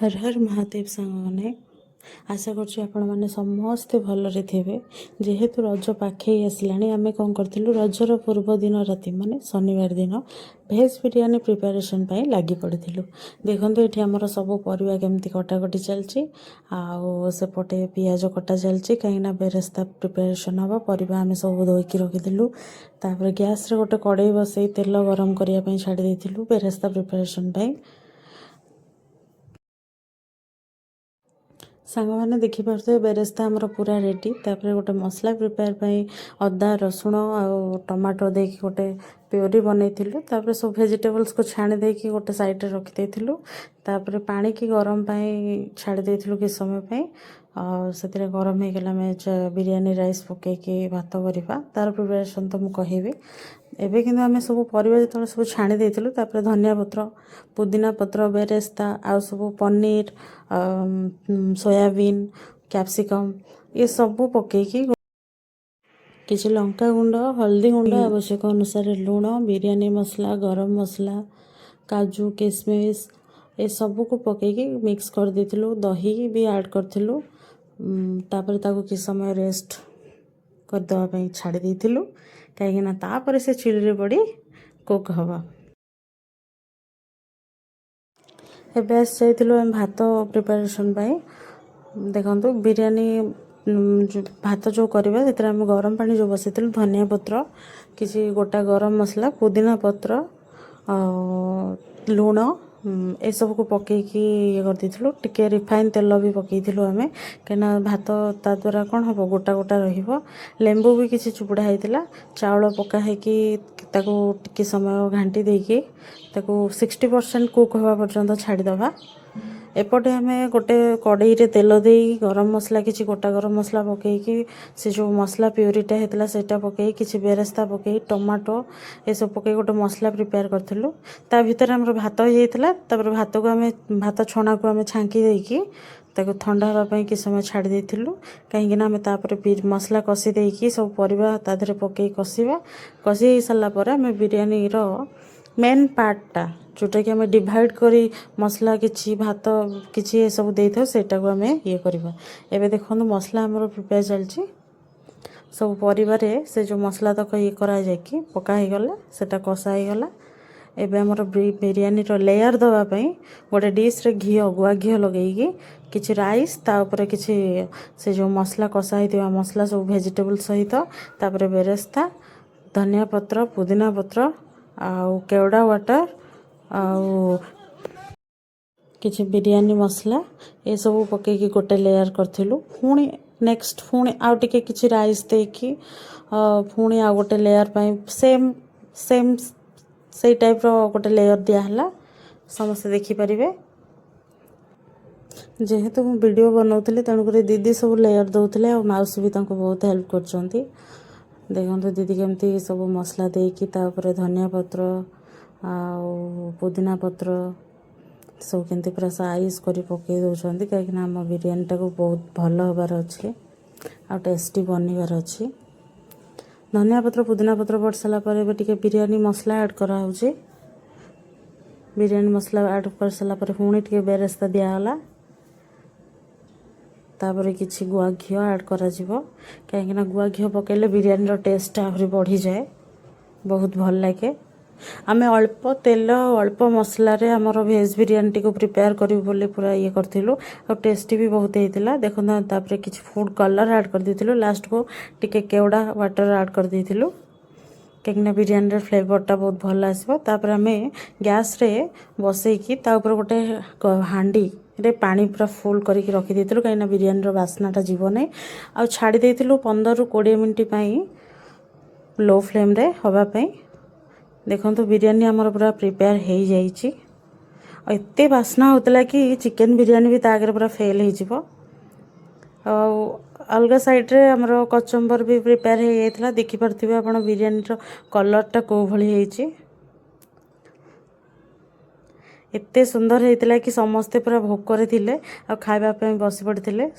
हर हर महादेव सांगने आशा करने समस्ते भलरे थे जेहेतु रज पाखे आसला आम कौन करूँ रजर पूर्व दिन राति माने शनिवार दिन भेज बिरियानी प्रिपेरेसन लगी पड़ी देखो ये आमर सब परिवा केमती कटाकटी चलती आउे पियाज कटा चलती कहीं बेरेस्ता प्रिपेरेसन हम परिवा आम सब धोईकी रखीलु तापर गैस रे गोटे कड़े बसई तेल गरम करने छाड़ी बेरेस्ता प्रिपेरेसन सांग मैंने देखिपे बेरेस्ता आमर पूरा रेडी तापर गोटे मसला प्रिपेयर अदा रसुण आ टमाटो देकी गोटे प्योरी बनईलु तापर सब वेजिटेबल्स को छाणी देकी गोटे साइड रे रखी देलु तापर पानी की गरम छाड़ी देलु कि समय से गरम हो गला बिरियानी राइस पकईकी भात करवा तार प्रिपेरेसन तो मुझे कहबी एबे किंतु आमे सब परिवा जो सब छाणी देलु तापर धनिया पत्र पुदीना पत्र बेरेस्ता आ सब पनीर सोयाबीन कैप्सिकम ये सब पकईकी किसी लंका गुंड हल्दी गुंड आवश्यक अनुसार लुण बिरियानी मसला गरम मसला काजू किशमिश ये सब को पकईकी मिक्स कर देथिलु दही भी ऐड करथिलु तापर ताको कि समय रेस्ट कर देवा पई छाड़ी देथिलु कहीं ना तापर से चुली पड़ी कुक हवा एबे जाइलु आम भात प्रिपेरेसन देखो बिरियानी भात जो करवा से गरम पानी जो बसई धनिया पत्र किसी गोटा गरम मसला पुदीना पत्र लुण ए सब को पकईकी ये कर टिके रिफाइन तेल भी पकईलु आम कहीं भात ता द्वारा कौन हम गोटा गोटा रेंबू भी किसी चुपुड़ा होता चाउल पकाई टिके समय घाटी देकी 60% कुक हवा पर्यंत छाड़ीदबा एपटे आम गोटे कड़ई रे तेल दे गरम मसला किसी गोटा गरम मसला पकईकी से जो मसला प्योरीटा होता सेटा पकई किसी बेरेस्ता पकई टमाटो ये सब पकई गोटे मसला प्रिपेयर करूँ ता भीतर आमर भात हो जाता भात को आम भात छणा को आम छांकी देकी ठंडा हाँपाई कि समय छाड़ी देलु कहीं आम तापर मसला कषी देकी सब परिवा ताधरे पकई कषा कषी हो सारापर आम बिरियानी रो मेन पार्टा जोटा कि आम डिवाइड करी मसला किछि भात किछि सब दे था सेटा को आम ये करवा एबे देखो मसला आमर प्रिपेयर चलची सब परिवार से जो मसला तक ये करा जाकि पका ही गला सेटा कषा ही गला एबे आमर बिरियानी रो लेयर दवापाई गोटे डिश रे घी गुआ घी लगेगी किछि राइस ता ऊपर किछि से जो मसला कषा ही मसला सब वेजिटेबल सहित तापर बेरेस्ता धनिया पत्र पुदीना पत्र आउ केवड़ा वाटर आउ किछि बिरियानी मसला ये सब पकईकी गोटे लेयर करथिलु पुणी नेक्स्ट पुणी आउ टिके किछि राइस देकी पुणी आ गोटे लेयर पाई सेम सेम से टाइप रो गोटे लेयर दिया समस्त देखि परिबे जेहेतु मु वीडियो बनाउतली तेणुक दीदी सब लेयर दौले और माउस भी बहुत हेल्प करछंती देखो दीदी केमती सब मसला देकी तापर धनिया पत्र आउ पुदीना पत्र सब केमती पूरा साइज करी पकई दौरान कहीं आम बिरियानीटा को बहुत भल हबार अच्छे आ टेस्टी बनबार अच्छे धनिया पत्र पुदीना पत्र पड़ सारापर टे बिरियानी मसला ऐड कराऊे बिरियानी मसला ऐड कर सारापर पुणी टे बेरेस्ता दिगला तापर किसी गुआ घी ऐड करा कहीं गुआ घी पकड़े बिरियानी टेस्ट आहरी बढ़ी जाए बहुत भल लगे आमे अल्प तेल अल्प मसला रे हमर वेज बिरियानी को प्रिपेयर करिवो बोले पूरा ये करथिलु और टेस्टी भी बहुत हेतिला देखो ना तापर किछि फूड कलर ऐड कर देथिलु लास्ट को टिके केवड़ा वाटर ऐड कर देथिलु कहीं बिरियानी रे फ्लेवरटा बहुत भल आसबो तापर आमे गैस रे बसैकी ता ऊपर गोटे हांडी रे पानी पूरा फुल करके रखी देथिलु कहीं बिरियानी रो बास्नाटा जीव नै आ छाड़ी देथिलु 15 ରୁ 20 मिनिट पई लो फ्लेम रे हवा पई देखो तो बिरियानी आमर पूरा प्रिपेयर हो जाइए एत बास्ना होता कि चिकेन बिरियानी भी तागे पूरा फेल हो अलग साइड रे आमर कचम्बर भी प्रिपेयर हो जाता देखिपे आप बिरियानी कलरटा कौ भली एत सुंदर होता कि समस्ते पूरा भोकर थे आ खावाई बसी पड़ते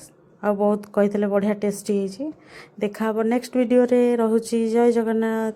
आ बहुत कही बढ़िया टेस्टी देखा नेक्स्ट वीडियो रे रहूची जय जगन्नाथ।